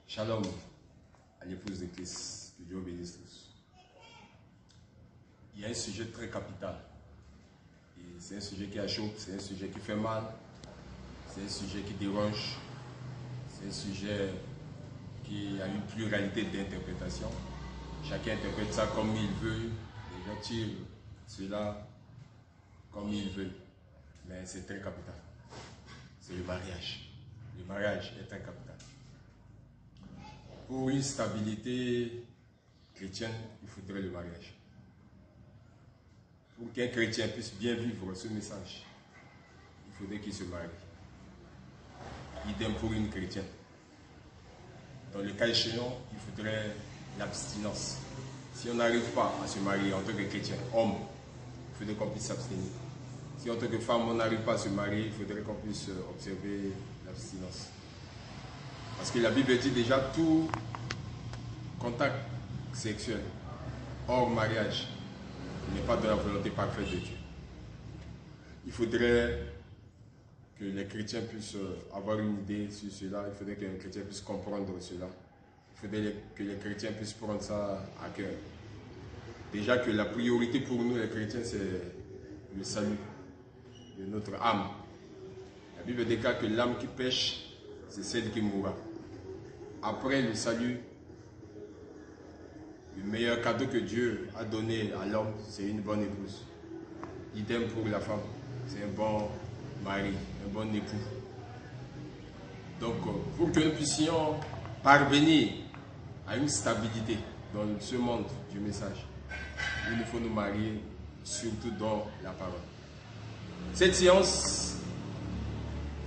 Shalom à l'épouse de Christ, que Dieu bénisse tous. Il y a un sujet très capital. C'est un sujet qui achoppe, c'est un sujet qui fait mal, c'est un sujet qui dérange, c'est un sujet qui a une pluralité d'interprétations. Chacun interprète ça comme il veut, les gens tirent cela comme il veut. Mais c'est très capital. C'est le mariage. Le mariage est très capital. Pour une stabilité chrétienne, il faudrait le mariage. Pour qu'un chrétien puisse bien vivre ce message, il faudrait qu'il se marie. Idem pour une chrétienne. Dans le cas échéant, il faudrait l'abstinence. Si on n'arrive pas à se marier en tant que chrétien, homme, il faudrait qu'on puisse s'abstenir. Si en tant que femme, on n'arrive pas à se marier, il faudrait qu'on puisse observer l'abstinence. Parce que la Bible dit déjà tout contact sexuel hors mariage n'est pas de la volonté parfaite de Dieu. Il faudrait que les chrétiens puissent avoir une idée sur cela. Il faudrait que les chrétiens puissent comprendre cela. Il faudrait que les chrétiens puissent prendre ça à cœur. Déjà que la priorité pour nous, les chrétiens, c'est le salut de notre âme. La Bible déclare que l'âme qui pêche, c'est celle qui mourra. Après le salut, le meilleur cadeau que Dieu a donné à l'homme, c'est une bonne épouse. Idem pour la femme, c'est un bon mari, un bon époux. Donc, pour que nous puissions parvenir à une stabilité dans ce monde du message, il nous faut nous marier, surtout dans la parole. Cette séance,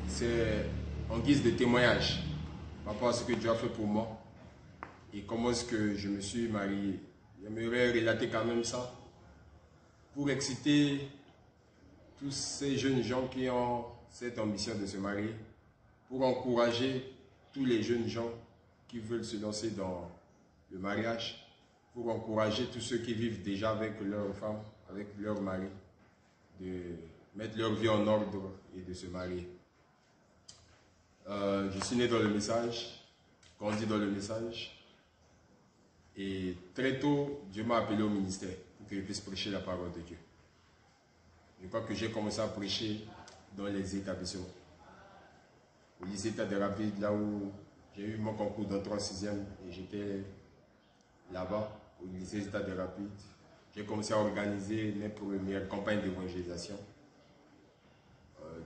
c'est en guise de témoignage par rapport à ce que Dieu a fait pour moi et comment est-ce que je me suis marié. J'aimerais relater quand même ça pour exciter tous ces jeunes gens qui ont cette ambition de se marier, pour encourager tous les jeunes gens qui veulent se lancer dans le mariage, pour encourager tous ceux qui vivent déjà avec leur femme, avec leur mari, de mettre leur vie en ordre et de se marier. Je suis né dans le message, grandi dans le message, et très tôt, Dieu m'a appelé au ministère pour que je puisse prêcher la parole de Dieu. Je crois que j'ai commencé à prêcher dans les établissements. Au lycée État des Rapides, là où j'ai eu mon concours d'entrée en 6e, et j'étais là-bas, au lycée État des Rapides. J'ai commencé à organiser mes premières campagnes d'évangélisation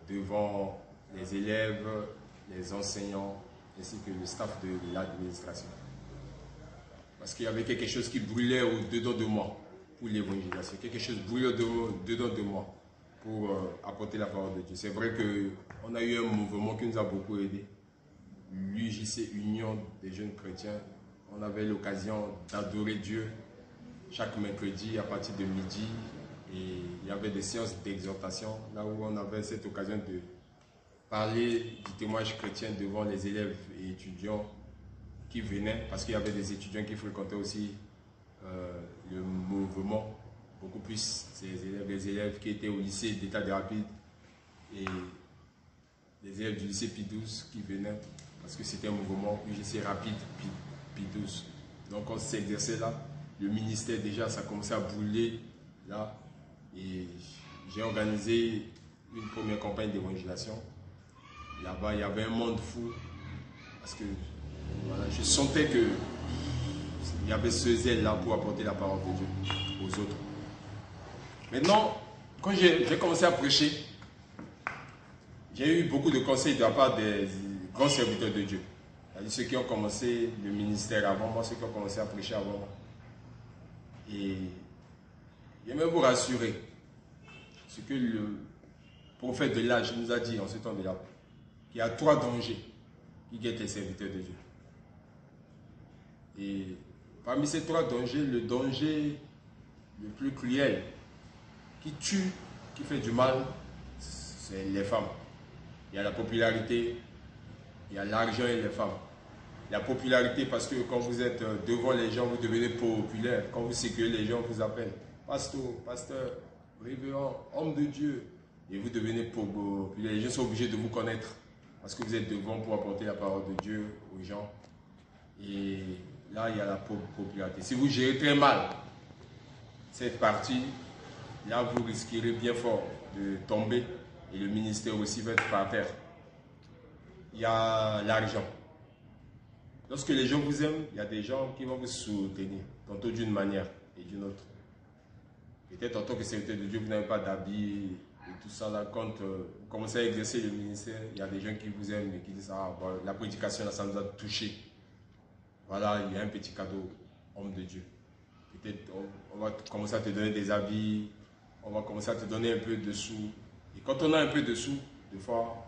devant les élèves, les enseignants, ainsi que le staff de l'administration. Parce qu'il y avait quelque chose qui brûlait au-dedans de moi pour l'évangélisation. Quelque chose brûlait au-dedans de moi pour apporter la parole de Dieu. C'est vrai qu'on a eu un mouvement qui nous a beaucoup aidé. L'UJC, Union des jeunes chrétiens. On avait l'occasion d'adorer Dieu chaque mercredi à partir de midi. Et il y avait des séances d'exhortation, là où on avait cette occasion de parler du témoignage chrétien devant les élèves et étudiants qui venaient, parce qu'il y avait des étudiants qui fréquentaient aussi le mouvement, beaucoup plus les élèves qui étaient au lycée d'État des Rapides et les élèves du lycée P12 qui venaient, parce que c'était un mouvement UJC Rapide P12. Donc on s'exerçait là, le ministère déjà, ça commençait à brûler là, et j'ai organisé une première campagne d'évangélisation. Là-bas, il y avait un monde fou, parce que voilà, je sentais qu'il y avait ce zèle-là pour apporter la parole de Dieu aux autres. Maintenant, quand j'ai commencé à prêcher, j'ai eu beaucoup de conseils de la part des grands serviteurs de Dieu. C'est-à-dire ceux qui ont commencé le ministère avant moi, ceux qui ont commencé à prêcher avant moi. Et j'aimerais vous rassurer, ce que le prophète de l'âge nous a dit en ce temps de là, qu'il y a 3 dangers qui guettent les serviteurs de Dieu. Et parmi ces 3 dangers, le danger le plus cruel, qui tue, qui fait du mal, c'est les femmes. Il y a la popularité, il y a l'argent et les femmes. La popularité parce que quand vous êtes devant les gens, vous devenez populaire. Quand vous sécurez, les gens vous appellent pasteur, révérend, homme de Dieu. Et vous devenez populaire. Les gens sont obligés de vous connaître parce que vous êtes devant pour apporter la parole de Dieu aux gens. Et là, il y a la popularité. Si vous gérez très mal cette partie, là, vous risquerez bien fort de tomber et le ministère aussi va être par terre. Il y a l'argent. Lorsque les gens vous aiment, il y a des gens qui vont vous soutenir, tantôt d'une manière et d'une autre. Peut-être en tant que serviteur de Dieu, vous n'avez pas d'habit et tout ça. Là, quand vous commencez à exercer le ministère, il y a des gens qui vous aiment et qui disent ah, bon, la prédication, là, ça nous a touché. Voilà, il y a un petit cadeau, homme de Dieu. Peut-être on va commencer à te donner des habits, on va commencer à te donner un peu de sous. Et quand on a un peu de sous, des fois,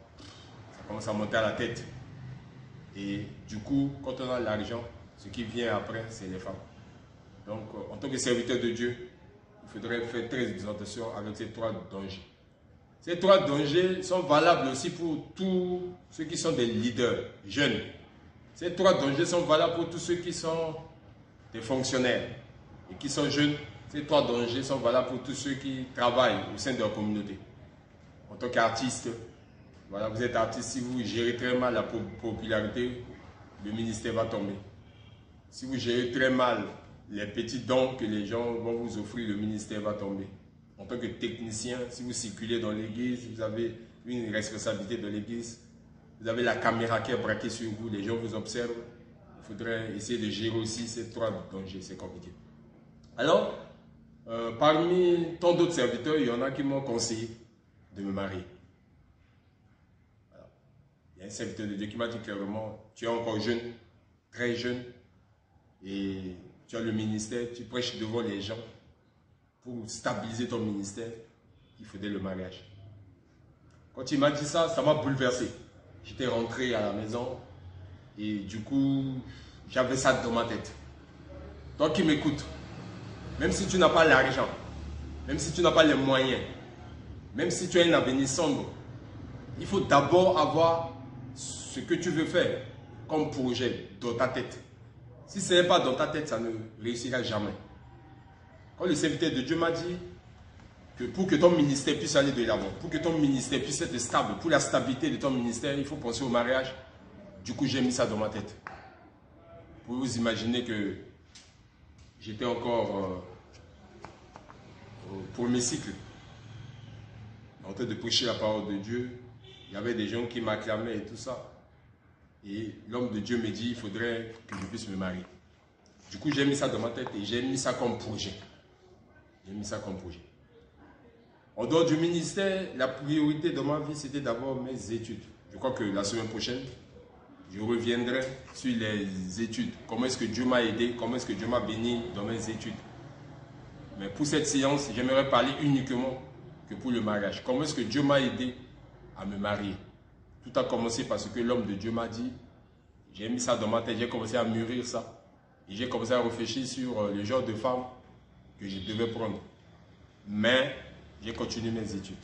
ça commence à monter à la tête. Et du coup, quand on a l'argent, ce qui vient après, c'est les femmes. Donc, en tant que serviteur de Dieu, il faudrait faire très attention avec ces trois dangers. Ces trois dangers sont valables aussi pour tous ceux qui sont des leaders jeunes. Ces trois dangers sont valables pour tous ceux qui sont des fonctionnaires et qui sont jeunes. Ces trois dangers sont valables pour tous ceux qui travaillent au sein de la communauté. En tant qu'artiste, voilà, vous êtes artiste, si vous gérez très mal la popularité, le ministère va tomber. Si vous gérez très mal les petits dons que les gens vont vous offrir, le ministère va tomber. En tant que technicien, si vous circulez dans l'église, vous avez une responsabilité de l'église, vous avez la caméra qui est braquée sur vous, les gens vous observent, il faudrait essayer de gérer aussi ces trois dangers, c'est compliqué. Alors, parmi tant d'autres serviteurs, il y en a qui m'ont conseillé de me marier. Il y a un serviteur de Dieu qui m'a dit clairement, tu es encore jeune, très jeune, et tu as le ministère, tu prêches devant les gens. Pour stabiliser ton ministère, il faudrait le mariage. Quand il m'a dit ça, ça m'a bouleversé. J'étais rentré à la maison et du coup, j'avais ça dans ma tête. Toi qui m'écoutes, même si tu n'as pas l'argent, même si tu n'as pas les moyens, même si tu as un avenir sombre, il faut d'abord avoir ce que tu veux faire comme projet dans ta tête. Si ce n'est pas dans ta tête, ça ne réussira jamais. Quand le serviteur de Dieu m'a dit que pour que ton ministère puisse aller de l'avant, pour que ton ministère puisse être stable, pour la stabilité de ton ministère, il faut penser au mariage. Du coup, j'ai mis ça dans ma tête. Pour vous imaginer que j'étais encore au premier cycle, en train de prêcher la parole de Dieu. Il y avait des gens qui m'acclamaient et tout ça. Et l'homme de Dieu me dit, il faudrait que je puisse me marier. Du coup, j'ai mis ça dans ma tête et j'ai mis ça comme projet. J'ai mis ça comme projet. En dehors du ministère, la priorité de ma vie, c'était d'abord mes études. Je crois que la semaine prochaine, je reviendrai sur les études. Comment est-ce que Dieu m'a aidé, comment est-ce que Dieu m'a béni dans mes études. Mais pour cette séance, j'aimerais parler uniquement que pour le mariage. Comment est-ce que Dieu m'a aidé à me marier. Tout a commencé parce que l'homme de Dieu m'a dit, j'ai mis ça dans ma tête, j'ai commencé à mûrir ça. Et j'ai commencé à réfléchir sur le genre de femme que je devais prendre. Mais j'ai continué mes études.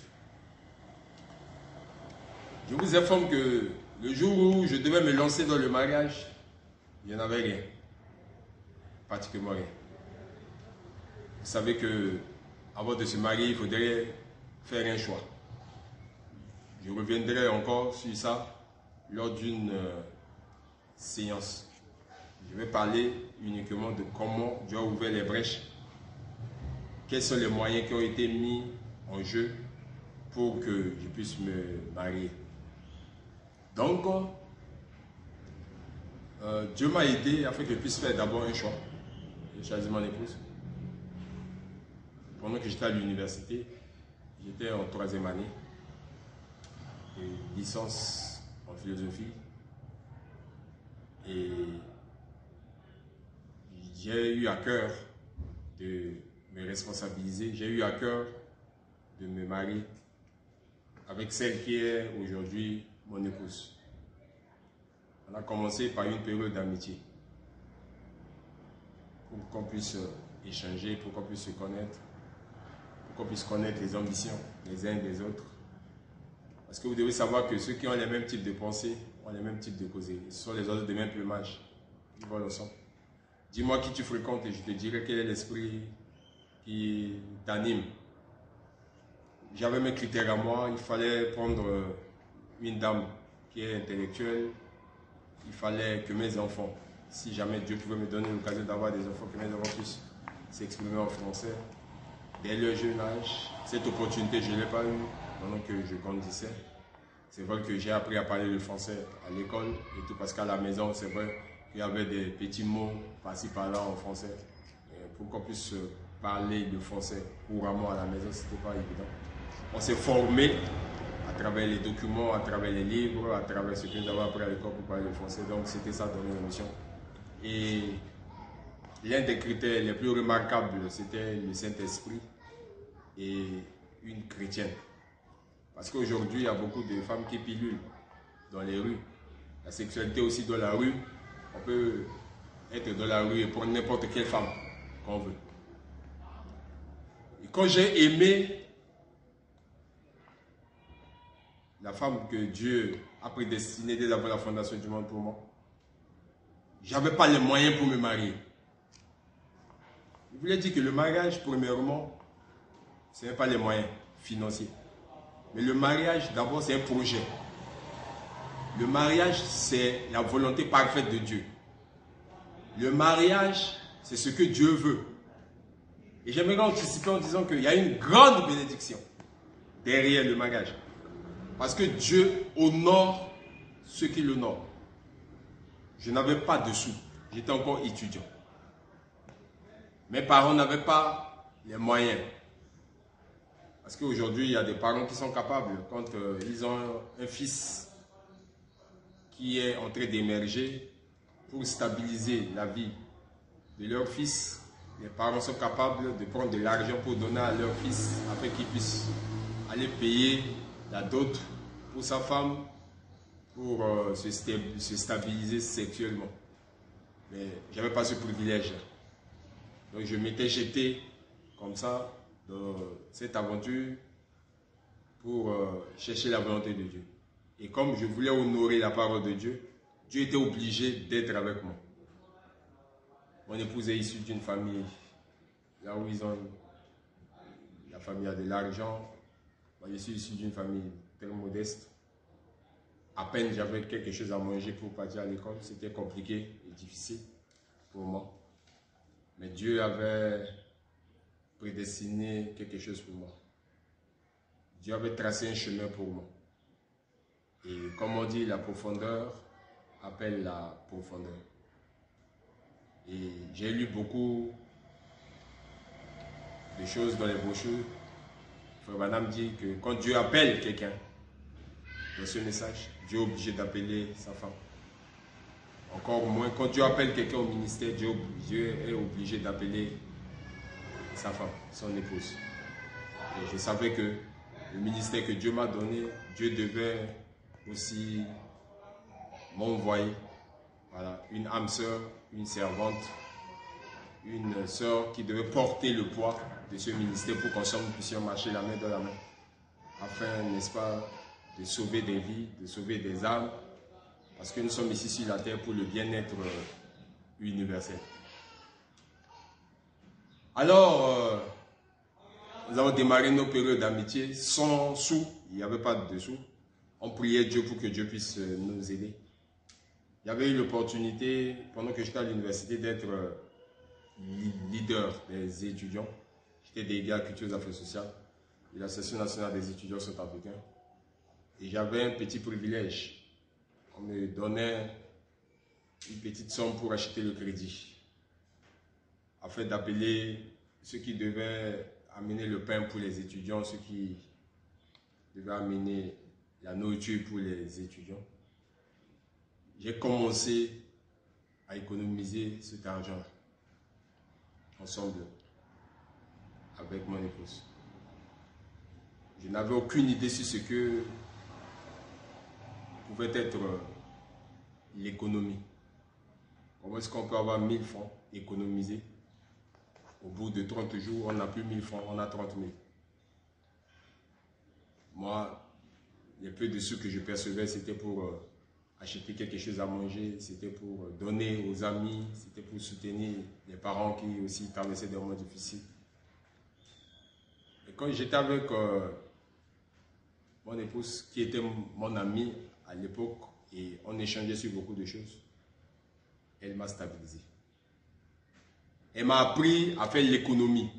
Je vous informe que le jour où je devais me lancer dans le mariage, il n'y en avait rien. Pratiquement rien. Vous savez que avant de se marier, il faudrait faire un choix. Je reviendrai encore sur ça lors d'une séance. Je vais parler uniquement de comment Dieu a ouvert les brèches. Quels sont les moyens qui ont été mis en jeu pour que je puisse me marier. Donc, Dieu m'a aidé afin que je puisse faire d'abord un choix. J'ai choisi mon épouse. Pendant que j'étais à l'université, j'étais en 3e année, et licence en philosophie. Et j'ai eu à cœur de me responsabiliser, j'ai eu à cœur de me marier avec celle qui est aujourd'hui mon épouse. On a commencé par une période d'amitié pour qu'on puisse échanger, pour qu'on puisse se connaître, pour qu'on puisse connaître les ambitions les uns des autres. Parce que vous devez savoir que ceux qui ont les mêmes types de pensées ont les mêmes types de causeries. Ce sont les oiseaux de même plumage. Ils volent ensemble. Dis-moi qui tu fréquentes et je te dirai quel est l'esprit qui t'anime. J'avais mes critères à moi. Il fallait prendre une dame qui est intellectuelle. Il fallait que mes enfants si jamais Dieu pouvait me donner l'occasion d'avoir des enfants, que mes enfants puissent s'exprimer en français dès leur jeune âge. Cette opportunité, je ne l'ai pas eue pendant que je grandissais. C'est vrai que j'ai appris à parler le français à l'école et tout, parce qu'à la maison, c'est vrai qu'il y avait des petits mots par-ci par-là en français. Pour qu'on puisse parler le français couramment à la maison, ce n'était pas évident. On s'est formé à travers les documents, à travers les livres, à travers ce que nous avons appris à l'école pour parler le français. Donc c'était ça dans nos émissions. Et l'un des critères les plus remarquables, c'était le Saint-Esprit et une chrétienne. Parce qu'aujourd'hui, il y a beaucoup de femmes qui pilulent dans les rues. La sexualité aussi dans la rue. On peut être dans la rue et prendre n'importe quelle femme qu'on veut. Et quand j'ai aimé la femme que Dieu a prédestinée dès avant la fondation du monde pour moi, je n'avais pas les moyens pour me marier. Je voulais dire que le mariage, premièrement, ce n'est pas les moyens financiers. Mais le mariage, d'abord, c'est un projet. Le mariage, c'est la volonté parfaite de Dieu. Le mariage, c'est ce que Dieu veut. Et j'aimerais anticiper en disant qu'il y a une grande bénédiction derrière le mariage. Parce que Dieu honore ceux qui l'honorent. Je n'avais pas de sous. J'étais encore étudiant. Mes parents n'avaient pas les moyens. Parce qu'aujourd'hui, il y a des parents qui sont capables, quand ils ont un fils qui est en train d'émerger, pour stabiliser la vie de leur fils, les parents sont capables de prendre de l'argent pour donner à leur fils afin qu'il puisse aller payer la dot pour sa femme, pour se stabiliser sexuellement. Mais je n'avais pas ce privilège. Donc je m'étais jeté comme ça dans cette aventure pour chercher la volonté de Dieu. Et comme je voulais honorer la parole de Dieu, Dieu était obligé d'être avec moi. Mon épouse est issue d'une famille, là où ils ont, la famille a de l'argent. Moi, je suis issu d'une famille très modeste. À peine j'avais quelque chose à manger pour partir à l'école. C'était compliqué et difficile pour moi. Mais Dieu avait prédestiné quelque chose pour moi. Dieu avait tracé un chemin pour moi. Et comme on dit, la profondeur appelle la profondeur. Et j'ai lu beaucoup de choses dans les brochures. Frère Branham dit que quand Dieu appelle quelqu'un, dans ce message, Dieu est obligé d'appeler sa femme. Encore moins, quand Dieu appelle quelqu'un au ministère, Dieu est obligé d'appeler sa femme, son épouse. Et je savais que le ministère que Dieu m'a donné, Dieu devait aussi m'envoyer, voilà, une âme sœur, une servante, une sœur qui devait porter le poids de ce ministère pour qu'ensemble nous puissions marcher la main dans la main, afin, n'est-ce pas, de sauver des vies, de sauver des âmes, parce que nous sommes ici sur la terre pour le bien-être universel. Alors, nous avons démarré nos périodes d'amitié sans sous, il n'y avait pas de sous. On priait Dieu pour que Dieu puisse nous aider. Il y avait eu l'opportunité, pendant que j'étais à l'université, d'être leader des étudiants. J'étais délégué à la culture et aux affaires sociales de l'Association nationale des étudiants centrafricains. Et j'avais un petit privilège. On me donnait une petite somme pour acheter le crédit, afin d'appeler ceux qui devaient amener le pain pour les étudiants, ceux qui devaient amener la nourriture pour les étudiants. J'ai commencé à économiser cet argent ensemble avec mon épouse. Je n'avais aucune idée sur ce que pouvait être l'économie. Comment est-ce qu'on peut avoir 1000 francs économisés? Au bout de 30 jours, on n'a plus 1000 francs, on a 30 000. Moi, les peu de sous que je percevais, c'était pour acheter quelque chose à manger, c'était pour donner aux amis, c'était pour soutenir les parents qui aussi traversaient des moments difficiles. Et quand j'étais avec mon épouse, qui était mon amie à l'époque, et on échangeait sur beaucoup de choses, elle m'a stabilisé. Elle m'a appris à faire l'économie.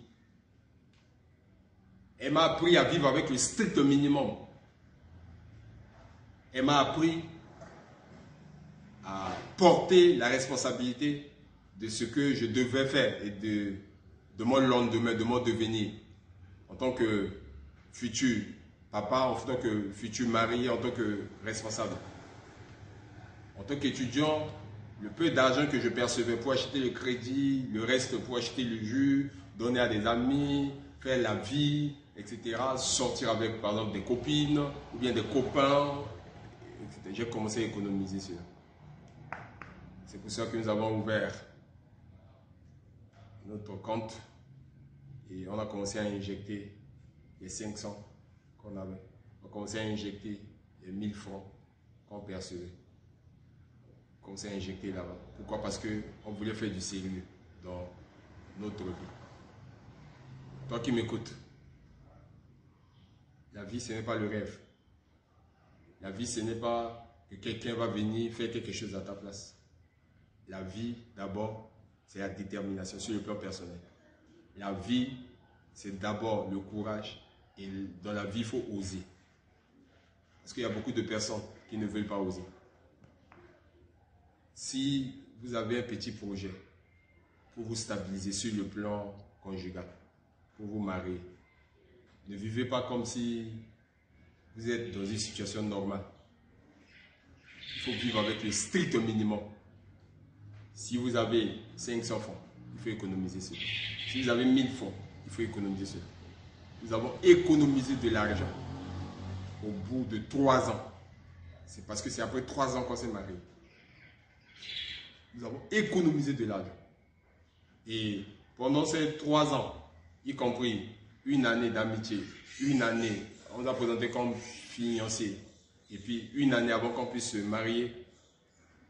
Elle m'a appris à vivre avec le strict minimum. Elle m'a appris à porter la responsabilité de ce que je devais faire et de mon lendemain, de mon devenir. En tant que futur papa, en tant que futur mari, en tant que responsable. En tant qu'étudiant, le peu d'argent que je percevais pour acheter le crédit, le reste pour acheter le jus, donner à des amis, faire la vie, etc. Sortir avec, par exemple, des copines ou bien des copains, etc. J'ai commencé à économiser cela. C'est pour ça que nous avons ouvert notre compte et on a commencé à injecter les 500 qu'on avait. On a commencé à injecter les 1000 francs qu'on percevait. On a commencé à injecter là-bas. Pourquoi? Parce qu'on voulait faire du sérieux dans notre vie. Toi qui m'écoutes, la vie ce n'est pas le rêve. La vie ce n'est pas que quelqu'un va venir faire quelque chose à ta place. La vie d'abord c'est la détermination sur le plan personnel. La vie c'est d'abord le courage et dans la vie il faut oser. Parce qu'il y a beaucoup de personnes qui ne veulent pas oser. Si vous avez un petit projet pour vous stabiliser sur le plan conjugal, pour vous marier, ne vivez pas comme si vous êtes dans une situation normale. Il faut vivre avec le strict minimum. Si vous avez 500 francs, il faut économiser cela. Si vous avez 1000 francs, il faut économiser cela. Nous avons économisé de l'argent au bout de 3 ans. C'est parce que c'est après 3 ans qu'on s'est marié. Nous avons économisé de l'argent. Et pendant ces 3 ans, y compris une année d'amitié, une année, on nous a présenté comme fiancés, et puis une année avant qu'on puisse se marier,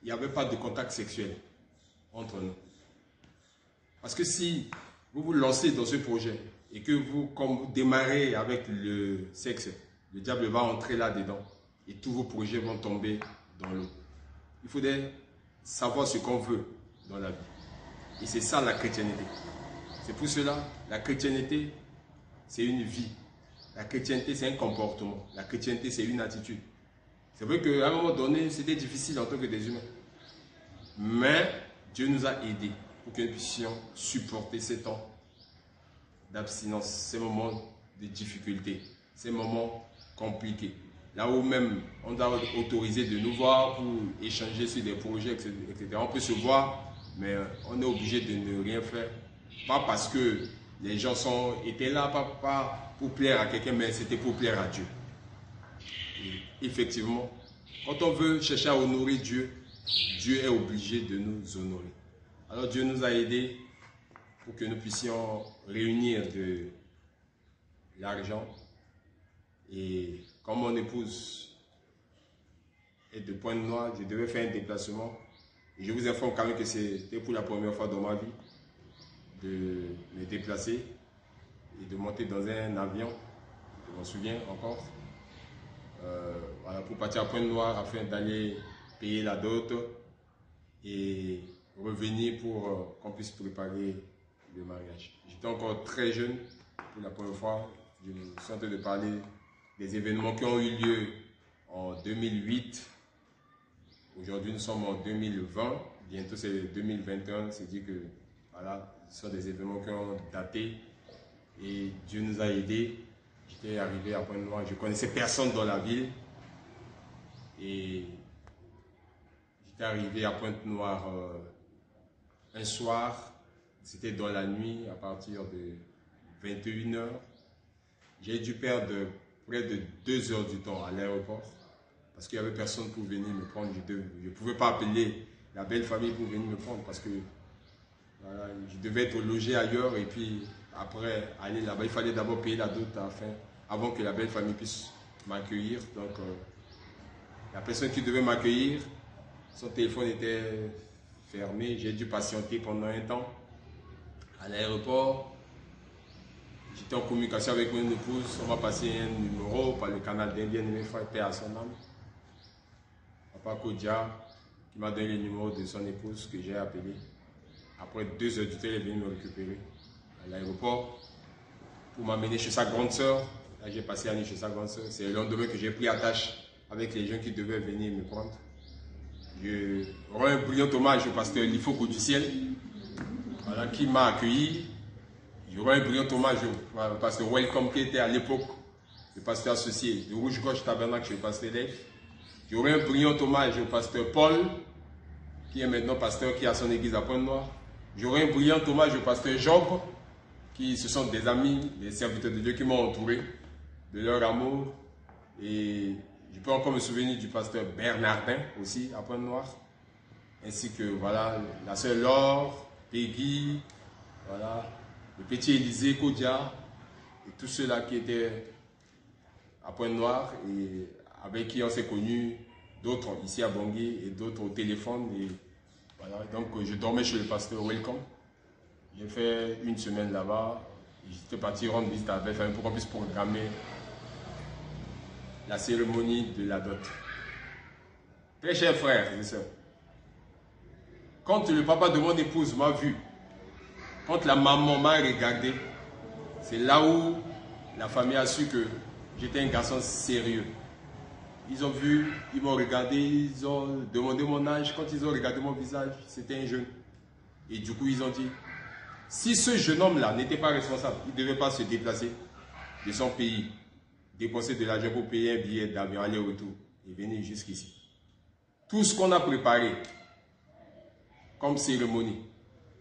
il n'y avait pas de contact sexuel entre nous. Parce que si vous vous lancez dans ce projet et que comme vous démarrez avec le sexe, le diable va entrer là-dedans et tous vos projets vont tomber dans l'eau. Il faudrait savoir ce qu'on veut dans la vie. Et c'est ça la chrétienté. C'est pour cela, la chrétienté, c'est une vie. La chrétienté, c'est un comportement. La chrétienté, c'est une attitude. C'est vrai qu'à un moment donné, c'était difficile en tant que des humains. Mais Dieu nous a aidés pour que nous puissions supporter ces temps d'abstinence, ces moments de difficulté, ces moments compliqués. Là où même on nous a autorisé de nous voir pour échanger sur des projets, etc. On peut se voir, mais on est obligé de ne rien faire. Pas parce que les gens étaient là, pas pour plaire à quelqu'un, mais c'était pour plaire à Dieu. Et effectivement, quand on veut chercher à honorer Dieu, Dieu est obligé de nous honorer. Alors Dieu nous a aidés pour que nous puissions réunir de l'argent. Et comme mon épouse est de Pointe-Noire, je devais faire un déplacement. Et je vous informe quand même que c'était pour la première fois dans ma vie de me déplacer et de monter dans un avion, je m'en souviens encore, voilà, pour partir à Pointe-Noire afin d'aller payer la dot et revenir pour qu'on puisse préparer le mariage. J'étais encore très jeune pour la première fois. Je suis en train de parler des événements qui ont eu lieu en 2008. Aujourd'hui, nous sommes en 2020. Bientôt, c'est 2021. C'est dit que voilà, ce sont des événements qui ont daté. Et Dieu nous a aidés. J'étais arrivé à Pointe-Noire. Je ne connaissais personne dans la ville. Et j'étais arrivé à Pointe-Noire un soir. C'était dans la nuit, à partir de 21 h. J'ai dû perdre près de 2 heures du temps à l'aéroport parce qu'il n'y avait personne pour venir me prendre. Je ne pouvais pas appeler la belle famille pour venir me prendre parce que voilà, je devais être logé ailleurs et puis après aller là-bas. Il fallait d'abord payer la dot avant que la belle famille puisse m'accueillir. Donc la personne qui devait m'accueillir, son téléphone était fermé. J'ai dû patienter pendant un temps à l'aéroport. J'étais en communication avec mon épouse. On m'a passé un numéro par le canal d'Indien, paix à son âme. Papa Kodja, qui m'a donné le numéro de son épouse que j'ai appelé. Après 2 heures du temps, elle est venue me récupérer à l'aéroport pour m'amener chez sa grande sœur. Là, j'ai passé la nuit chez sa grande sœur. C'est le lendemain que j'ai pris attache avec les gens qui devaient venir me prendre. Je rends un brillant hommage au pasteur Lifoko du ciel, voilà, qui m'a accueilli. Je rends un brillant hommage au pasteur Welcome, qui était à l'époque le pasteur associé de Rouge-Gorge Tabernacle chez le pasteur Leif. Je rends un brillant hommage au pasteur Paul, qui est maintenant pasteur, qui a son église à Pointe-Noire. Je rends un brillant hommage au pasteur Job, qui ce sont des amis, des serviteurs de Dieu qui m'ont entouré de leur amour. Et je peux encore me souvenir du pasteur Bernardin aussi à Pointe-Noire, ainsi que voilà, la sœur Laure, Peggy, voilà, le petit Élisée Kodia, et tous ceux-là qui étaient à Pointe-Noire et avec qui on s'est connus, d'autres ici à Bangui et d'autres au téléphone. Et voilà, donc je dormais chez le pasteur Welcome. J'ai fait 1 semaine là-bas. J'étais parti rendre visite à BFM pour qu'on puisse programmer la cérémonie de la dot. Très chers frères et sœurs, quand le papa de mon épouse m'a vu, quand la maman m'a regardé, c'est là où la famille a su que j'étais un garçon sérieux. Ils ont vu, ils m'ont regardé, ils ont demandé mon âge. Quand ils ont regardé mon visage, c'était un jeune. Et du coup, ils ont dit, si ce jeune homme-là n'était pas responsable, il ne devait pas se déplacer de son pays, dépenser de l'argent pour payer un billet d'avion aller-retour et venir jusqu'ici. Tout ce qu'on a préparé comme cérémonie,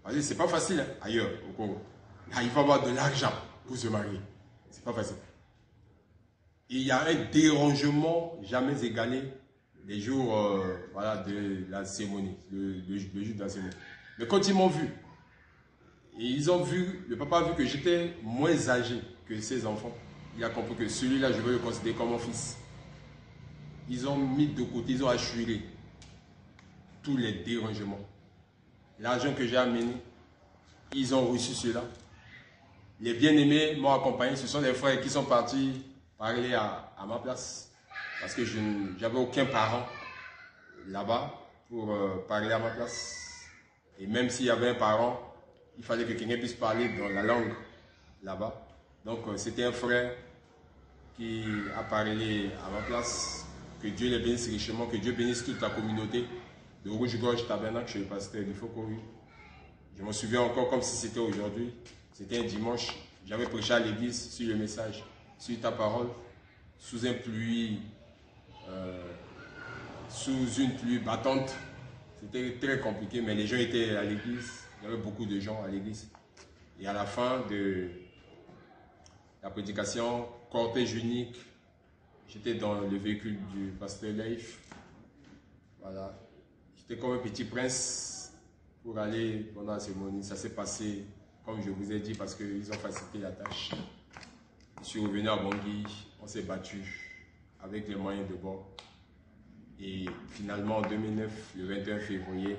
parce que c'est pas facile hein, ailleurs au Congo. Là, il faut avoir de l'argent pour se marier. C'est pas facile. Et il y a un dérangement jamais égalé les jours voilà, de la cérémonie, le jour de la cérémonie. Mais quand ils m'ont vu, et ils ont vu, le papa a vu que j'étais moins âgé que ses enfants, il a compris que celui-là, je veux le considérer comme mon fils. Ils ont mis de côté, ils ont assuré tous les dérangements. L'argent que j'ai amené, ils ont reçu cela. Les bien-aimés m'ont accompagné, ce sont des frères qui sont partis parler à ma place. Parce que je n'avais aucun parent là-bas pour parler à ma place. Et même s'il y avait un parent, il fallait que quelqu'un puisse parler dans la langue là-bas. Donc c'était un frère qui a parlé à ma place. Que Dieu les bénisse richement, que Dieu bénisse toute la communauté de Rouge-Gorge Tabernacle chez le pasteur Lifoko. Je me souviens encore comme si c'était aujourd'hui. C'était un dimanche. J'avais prêché à l'église sur le message, sur ta parole, sous une pluie battante. C'était très compliqué, mais les gens étaient à l'église. Il y avait beaucoup de gens à l'église. Et à la fin de la prédication, cortège unique, j'étais dans le véhicule du pasteur Leif. Voilà. J'étais comme un petit prince pour aller pendant la cérémonie. Ça s'est passé, comme je vous ai dit, parce qu'ils ont facilité la tâche. Je suis revenu à Bangui, on s'est battu avec les moyens de bord. Et finalement, en 2009, le 21 février,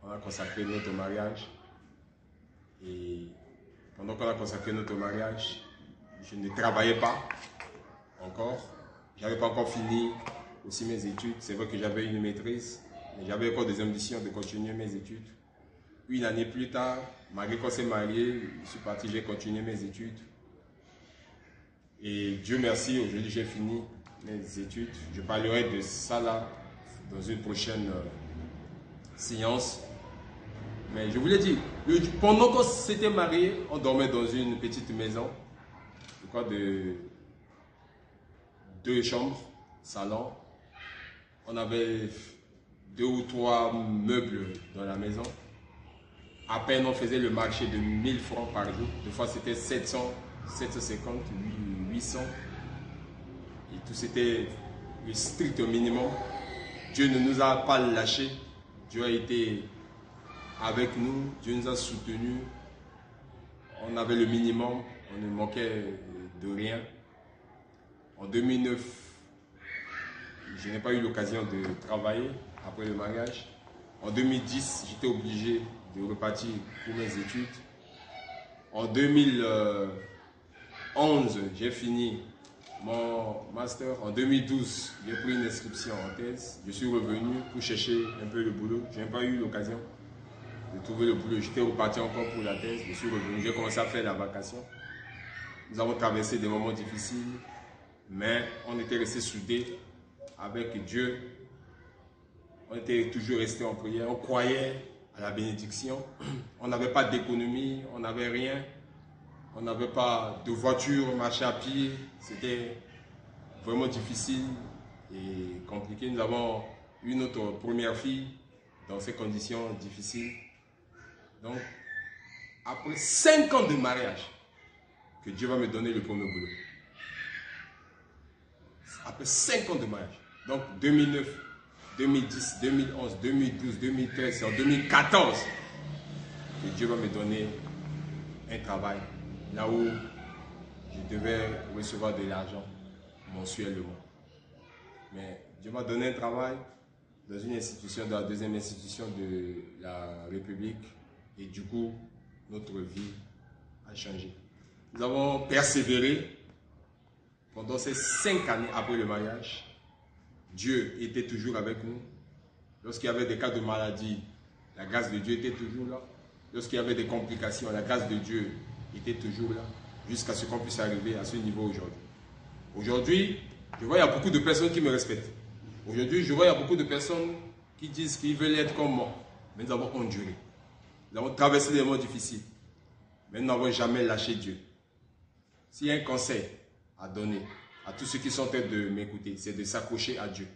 on a consacré notre mariage. Et pendant qu'on a consacré notre mariage, je ne travaillais pas encore. Je n'avais pas encore fini aussi mes études. C'est vrai que j'avais une maîtrise, mais j'avais encore des ambitions de continuer mes études. 1 année plus tard, malgré qu'on s'est marié, je suis parti, j'ai continué mes études. Et Dieu merci, aujourd'hui j'ai fini mes études. Je parlerai de ça là dans une prochaine séance. Mais je vous l'ai dit, pendant qu'on s'était marié, on dormait dans une petite maison, je crois de 2 chambres, salon. On avait 2 ou 3 meubles dans la maison. À peine on faisait le marché de 1000 francs par jour. Des fois c'était 700, 750, 800. Et tout c'était le strict minimum. Dieu ne nous a pas lâchés. Dieu a été avec nous. Dieu nous a soutenus. On avait le minimum. On ne manquait de rien. En 2009, je n'ai pas eu l'occasion de travailler après le mariage. En 2010, j'étais obligé de repartir pour mes études. En 2011, j'ai fini mon master. En 2012, j'ai pris une inscription en thèse. Je suis revenu pour chercher un peu le boulot. Je n'ai pas eu l'occasion de trouver le boulot. J'étais reparti encore pour la thèse. Je suis revenu. J'ai commencé à faire la vacation. Nous avons traversé des moments difficiles, mais on était restés soudés avec Dieu. On était toujours restés en prière. On croyait à la bénédiction. On n'avait pas d'économie, on n'avait rien. On n'avait pas de voiture, on marchait à pied. C'était vraiment difficile et compliqué. Nous avons eu notre première fille dans ces conditions difficiles. Donc, après 5 ans de mariage, que Dieu va me donner le premier boulot. Après 5 ans de mariage. Donc, 2009, 2010, 2011, 2012, 2013, c'est en 2014 que Dieu va me donner un travail. Là où je devais recevoir de l'argent mensuellement. Mais Dieu m'a donné un travail dans une institution, dans la deuxième institution de la République. Et du coup, notre vie a changé. Nous avons persévéré pendant ces 5 années après le mariage. Dieu était toujours avec nous. Lorsqu'il y avait des cas de maladie, la grâce de Dieu était toujours là. Lorsqu'il y avait des complications, la grâce de Dieu était toujours là, jusqu'à ce qu'on puisse arriver à ce niveau aujourd'hui. Aujourd'hui, je vois il y a beaucoup de personnes qui me respectent. Aujourd'hui, je vois il y a beaucoup de personnes qui disent qu'ils veulent être comme moi. Mais nous avons enduré. Nous avons traversé des moments difficiles. Mais nous n'avons jamais lâché Dieu. S'il y a un conseil à donner à tous ceux qui sont en train de m'écouter, c'est de s'accrocher à Dieu.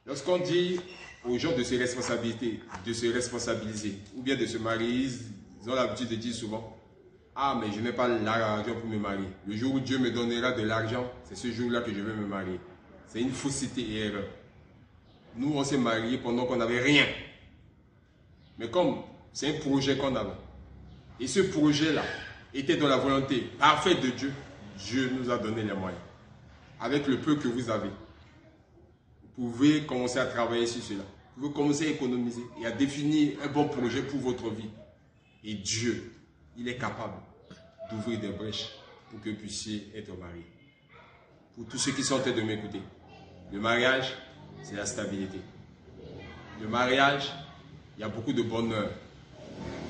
Lorsqu'on dit aux gens de se responsabiliser, ou bien de se marier, ils ont l'habitude de dire souvent, ah, mais je n'ai pas l'argent pour me marier. Le jour où Dieu me donnera de l'argent, c'est ce jour-là que je vais me marier. C'est une fausseté et erreur. Nous, on s'est mariés pendant qu'on n'avait rien. Mais comme c'est un projet qu'on avait, et ce projet-là était dans la volonté parfaite de Dieu, Dieu nous a donné les moyens. Avec le peu que vous avez, vous pouvez commencer à travailler sur cela. Vous pouvez commencer à économiser et à définir un bon projet pour votre vie. Et Dieu, il est capable d'ouvrir des brèches pour que vous puissiez être mariés. Pour tous ceux qui sont en train de m'écouter, le mariage, c'est la stabilité. Le mariage, il y a beaucoup de bonheur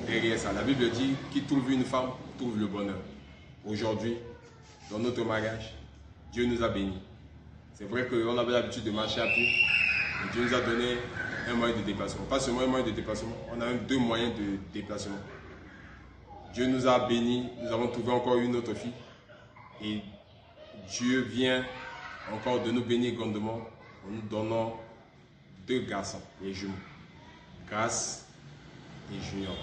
derrière ça. La Bible dit, qui trouve une femme, trouve le bonheur. Aujourd'hui, dans notre mariage, Dieu nous a bénis. C'est vrai qu'on avait l'habitude de marcher à pied, mais Dieu nous a donné un moyen de déplacement. Pas seulement un moyen de déplacement, on a même 2 moyens de déplacement. Dieu nous a bénis, nous avons trouvé encore une autre fille. Et Dieu vient encore de nous bénir grandement en nous donnant 2 garçons, les jumeaux, Grâce et Junior.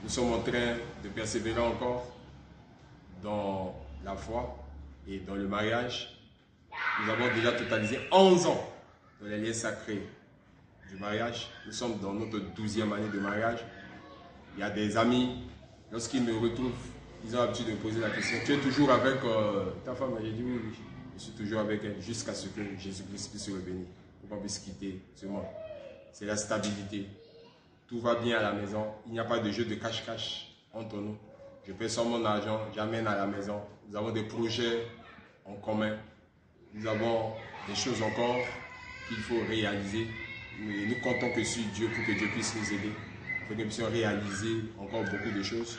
Nous sommes en train de persévérer encore dans la foi et dans le mariage. Nous avons déjà totalisé 11 ans dans les liens sacrés du mariage. Nous sommes dans notre 12e année de mariage. Il y a des amis, lorsqu'ils me retrouvent, ils ont l'habitude de me poser la question, tu es toujours avec ta femme? J'ai dit oui, oui, je suis toujours avec elle jusqu'à ce que Jésus-Christ puisse se bénir, pour qu'on puisse quitter ce monde. C'est la stabilité. Tout va bien à la maison. Il n'y a pas de jeu de cache-cache entre nous. Je paie sans mon argent, j'amène à la maison. Nous avons des projets en commun. Nous avons des choses encore qu'il faut réaliser. Et nous comptons que sur Dieu pour que Dieu puisse nous aider. Pour que nous puissions réaliser encore beaucoup de choses.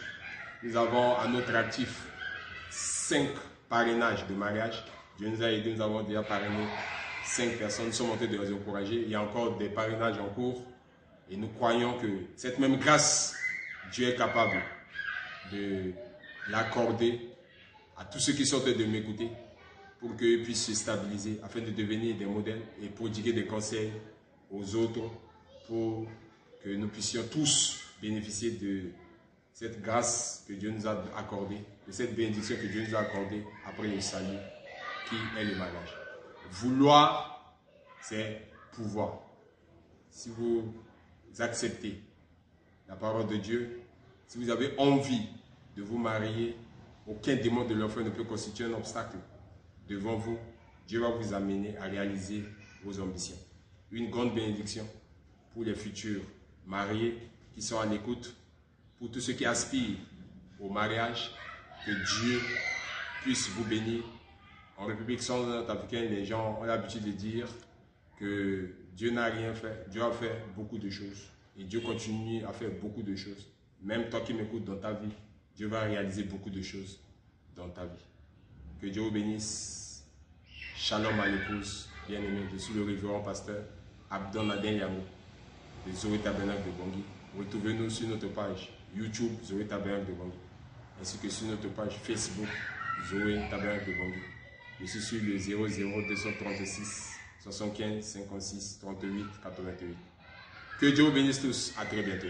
Nous avons à notre actif 5 parrainages de mariage. Dieu nous a aidés, nous avons déjà parrainé 5 personnes. Nous sommes en train de les encourager. Il y a encore des parrainages en cours. Et nous croyons que cette même grâce, Dieu est capable de l'accorder à tous ceux qui sont en train de m'écouter pour qu'ils puissent se stabiliser afin de devenir des modèles et prodiguer des conseils aux autres pour que nous puissions tous bénéficier de cette grâce que Dieu nous a accordée, de cette bénédiction que Dieu nous a accordée après le salut qui est le mariage. Vouloir, c'est pouvoir. Si vous acceptez la parole de Dieu, si vous avez envie de vous marier, aucun démon de l'enfer ne peut constituer un obstacle devant vous. Dieu va vous amener à réaliser vos ambitions. Une grande bénédiction pour les futurs mariés qui sont à l'écoute, pour tous ceux qui aspirent au mariage, que Dieu puisse vous bénir En République centrafricaine, les gens ont l'habitude de dire que Dieu n'a rien fait. Dieu a fait beaucoup de choses. Et Dieu continue à faire beaucoup de choses. Même toi qui m'écoutes dans ta vie, Dieu va réaliser beaucoup de choses dans ta vie. Que Dieu vous bénisse. Shalom à l'épouse bien-aimée. Je suis le révérend pasteur Abdon Aden Yango de Zoé Tabernacle de Bangui. Retrouvez-nous sur notre page YouTube Zoé Tabernacle de Bangui, ainsi que sur notre page Facebook Zoé Tabernacle de Bangui. Je suis sur le 00236 75 56 38 88. Que Dieu vous bénisse tous. À très bientôt.